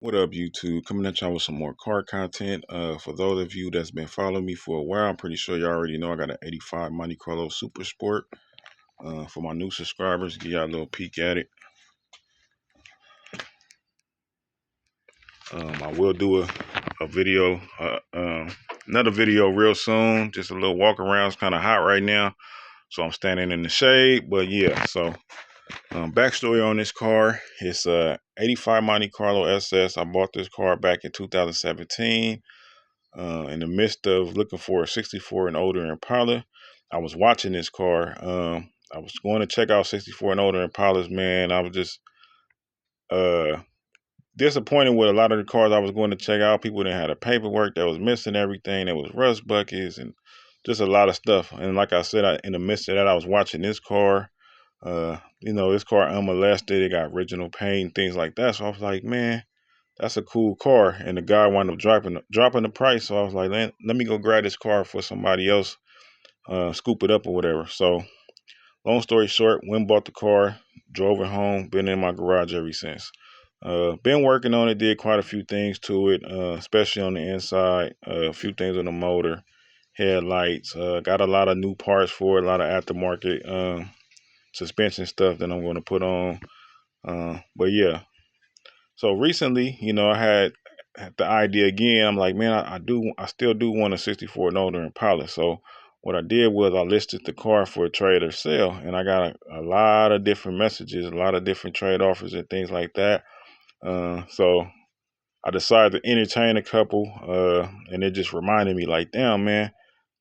What up, YouTube? Coming at y'all with some more car content. For those of you that's been following me for a while, I'm pretty sure you already know I got an 85 Monte Carlo Super Sport. For my new subscribers, give y'all a little peek at it. I will do a video, another video real soon. Just a little walk around. It's kind of hot right now, so I'm standing in the shade. But yeah, so backstory on this car. It's a 85 Monte Carlo SS. I bought this car back in 2017. In the midst of looking for a 64 and older Impala, I was watching this car. I was going to check out 64 and older Impalas, man. I was just uh, disappointed with a lot of the cars I was going to check out. People didn't have the paperwork that was missing everything. There was rust buckets and just a lot of stuff. And like I said, in the midst of that, I was watching this car. This car unmolested. It got original paint, things like that. So I was like, man, that's a cool car. And the guy wound up dropping the price. So I was like, let me go grab this car for somebody else, scoop it up or whatever. So long story short, went and bought the car, drove it home, been in my garage ever since. Been working on it, did quite a few things to it, especially on the inside, a few things on the motor, headlights, got a lot of new parts for it, a lot of aftermarket suspension stuff that I'm going to put on. But yeah, so recently, I had the idea again. I'm like, man, I still do want a 64 and older Impala. So what I did was I listed the car for a trade or sale, and I got a lot of different messages, a lot of different trade offers and things like that. So I decided to entertain a couple, and it just reminded me, like, damn, man,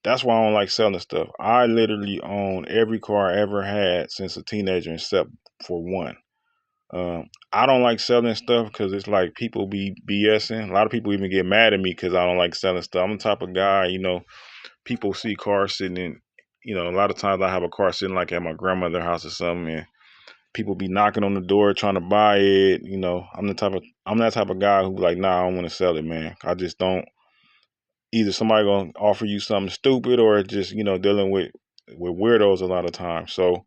that's why I don't like selling stuff. I literally own every car I ever had since a teenager, except for one. I don't like selling stuff because it's like people be BSing. A lot of people even get mad at me because I don't like selling stuff. I'm the type of guy, people see cars sitting in, a lot of times I have a car sitting like at my grandmother's house or something, and people be knocking on the door trying to buy it. I'm that type of guy who like, nah, I don't want to sell it, man. I just don't. Either somebody gonna offer you something stupid or just, dealing with weirdos a lot of times. So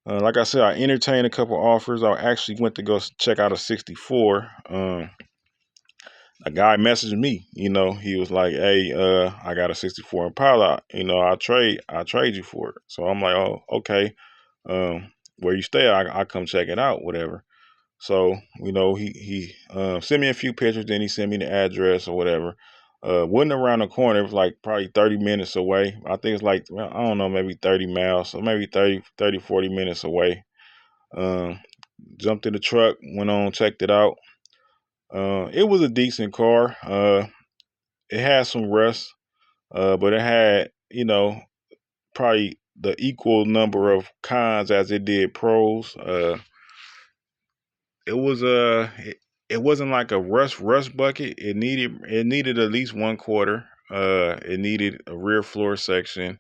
like I said, I entertained a couple offers. I actually went to go check out a 64. A guy messaged me, he was like, hey, I got a 64 Impala, I trade you for it. So I'm like, oh, okay. Where you stay, I come check it out, whatever. So, he sent me a few pictures, then he sent me the address or whatever. Wasn't around the corner. It was like probably 30 minutes away. I think it's like, well, I don't know, maybe 30 miles, so maybe 40 minutes away. Um, Jumped in the truck, went on, checked it out. It was a decent car. It had some rust, but it had, probably the equal number of cons as it did pros. It was it wasn't like a rust bucket. It needed at least one quarter. It needed a rear floor section.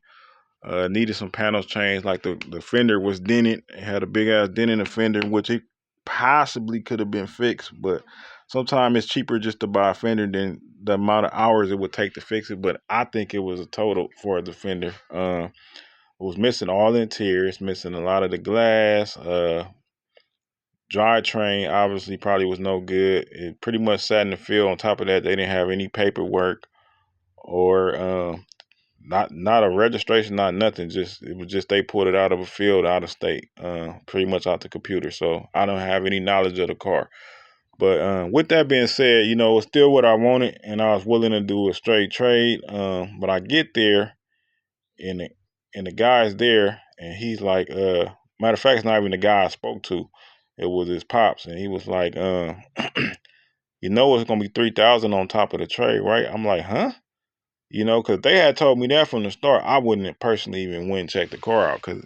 Needed some panels changed. Like the fender was dented. It had a big ass dent in the fender, which it possibly could have been fixed. But sometimes it's cheaper just to buy a fender than the amount of hours it would take to fix it. But I think it was a total for the fender. It was missing all the interiors, missing a lot of the glass. Drivetrain obviously probably was no good. It pretty much sat in the field. On top of that, they didn't have any paperwork or not a registration, not nothing. Just it was just they pulled it out of a field, out of state, pretty much out the computer. So I don't have any knowledge of the car. But with that being said, it's still what I wanted, and I was willing to do a straight trade. But I get there, and the guy's there, and he's like, matter of fact, it's not even the guy I spoke to. It was his pops, and he was like, it's gonna be 3,000 on top of the trade, right? I'm like, huh? Because they had told me that from the start. I wouldn't have personally even went and checked the car out. Because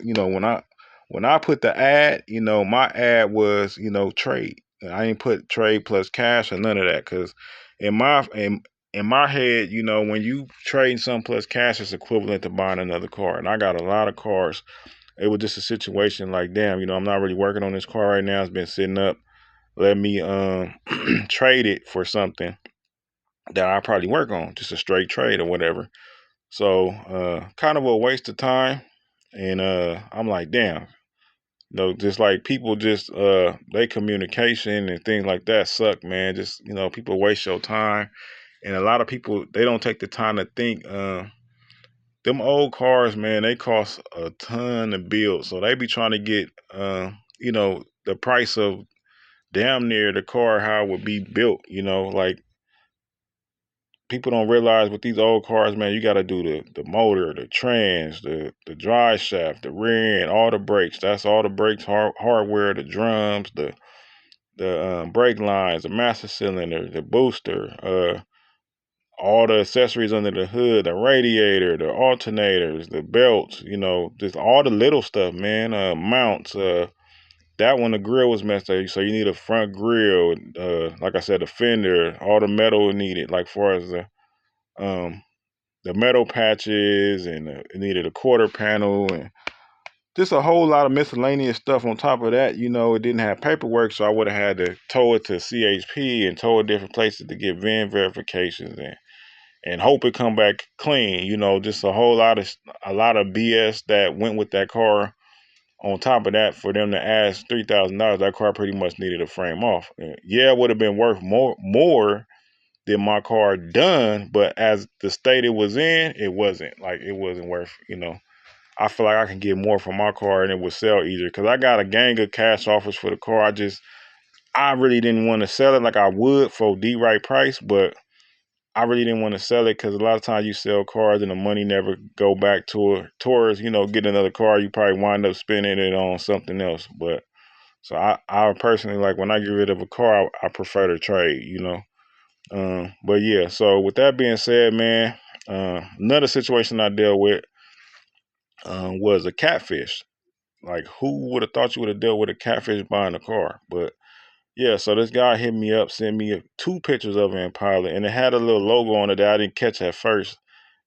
when I put the ad, my ad was trade. I didn't put trade plus cash or none of that. Because in my head, when you trade something plus cash, it's equivalent to buying another car. And I got a lot of cars. It was just a situation like, damn, I'm not really working on this car right now. It's been sitting up. Let me trade it for something that I probably work on, just a straight trade or whatever. So kind of a waste of time. And I'm like, damn, Just like people just they communication and things like that suck, man. Just people waste your time, and a lot of people they don't take the time to think. Them old cars, man, they cost a ton to build, so they be trying to get the price of damn near the car how it would be built. Like people don't realize with these old cars, man, you got to do the motor, the trans, the drive shaft, the rear end, all the brakes. That's all the brakes, hardware, the drums, the brake lines, the master cylinder, the booster, all the accessories under the hood, the radiator, the alternators, the belts, just all the little stuff, man. Mounts. That one, the grill was messed up, so you need a front grill. Like I said, the fender, all the metal needed, like far as um the metal patches, and it needed a quarter panel, and just a whole lot of miscellaneous stuff on top of that. It didn't have paperwork, so I would have had to tow it to CHP and tow it different places to get VIN verifications and hope it come back clean. Just a lot of BS that went with that car. On top of that, for them to ask $3,000, that car pretty much needed a frame off. Yeah, it would have been worth more than my car done, but as the state it was in, it wasn't. Like, it wasn't worth. I feel like I can get more from my car and it would sell easier, because I got a gang of cash offers for the car. I really didn't want to sell it like I would for the right price, but I really didn't want to sell it because a lot of times you sell cars and the money never go back towards, get another car. You probably wind up spending it on something else. But so I personally, like, when I get rid of a car, I prefer to trade. But yeah, so with that being said, man, another situation I dealt with was a catfish. Like, who would have thought you would have dealt with a catfish buying a car? But yeah, so this guy hit me up, sent me two pictures of an Impala, and it had a little logo on it that I didn't catch at first.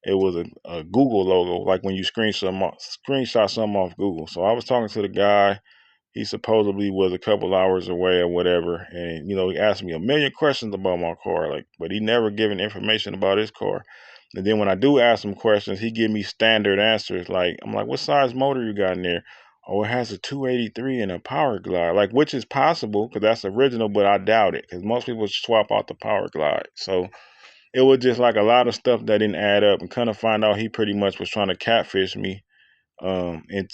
It was a Google logo, like when you screenshot something off Google. So I was talking to the guy. He supposedly was a couple hours away or whatever, and he asked me a million questions about my car, like, but he never given information about his car. And then when I do ask him questions, he give me standard answers. Like, I'm like, what size motor you got in there? Oh, it has a 283 and a power glide, like, which is possible because that's original, but I doubt it because most people swap out the power glide. So it was just like a lot of stuff that didn't add up, and kind of find out he pretty much was trying to catfish me, and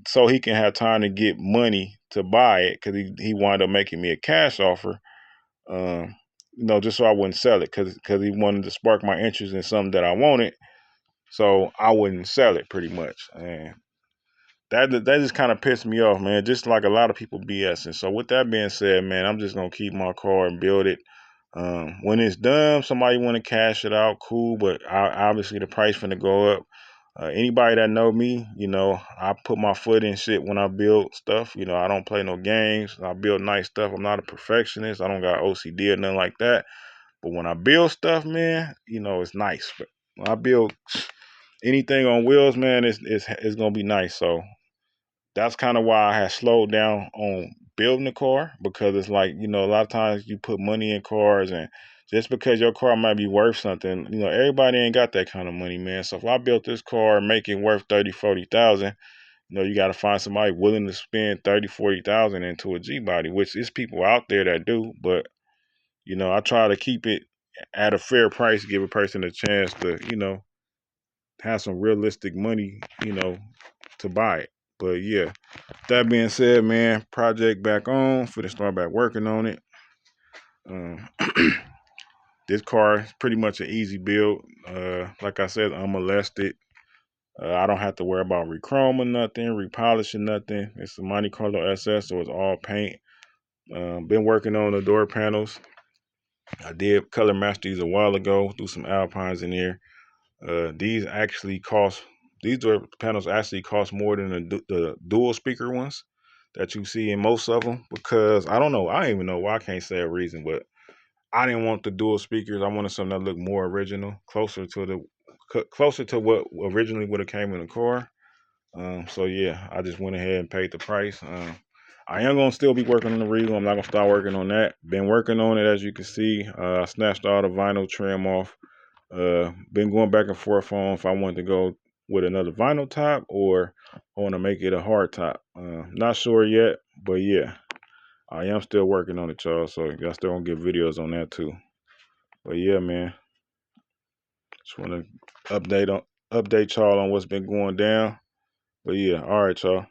so he can have time to get money to buy it, because he wound up making me a cash offer, just so I wouldn't sell it, because he wanted to spark my interest in something that I wanted, so I wouldn't sell it pretty much. And that just kind of pissed me off, man. Just like a lot of people BSing. So with that being said, man, I'm just gonna keep my car and build it. When it's done, somebody want to cash it out, cool. But obviously the price finna go up. Anybody that know me, I put my foot in shit when I build stuff. I don't play no games. I build nice stuff. I'm not a perfectionist. I don't got OCD or nothing like that. But when I build stuff, man, it's nice. But when I build anything on wheels, man, it's gonna be nice. So that's kind of why I had slowed down on building a car, because it's like, a lot of times you put money in cars, and just because your car might be worth something, everybody ain't got that kind of money, man. So if I built this car and make it worth 30, 40,000, you got to find somebody willing to spend 30, 40,000 into a G body, which is people out there that do. But, I try to keep it at a fair price, give a person a chance to, have some realistic money, to buy it. But yeah, that being said, man, project back on for to start back working on it. Um, this car is pretty much an easy build. Like I said, unmolested. I don't have to worry about rechroming nothing, repolishing nothing. It's a Monte Carlo SS, so it's all paint. Been working on the door panels. I did color master these a while ago, do some alpines in there. These actually cost, these door panels actually cost more than the dual speaker ones that you see in most of them, because I don't know, I don't even know why, I can't say a reason, but I didn't want the dual speakers. I wanted something that looked more original, closer to what originally would have came in the car. So yeah, I just went ahead and paid the price. I am gonna still be working on the Regal. I'm not gonna start working on that. Been working on it, as you can see. I snatched all the vinyl trim off. Been going back and forth on if I wanted to go with another vinyl top, or I want to make it a hard top. Not sure yet, but yeah, I am still working on it, y'all. So y'all still gonna get videos on that too. But yeah, man, just want to update y'all on what's been going down. But yeah, all right, y'all.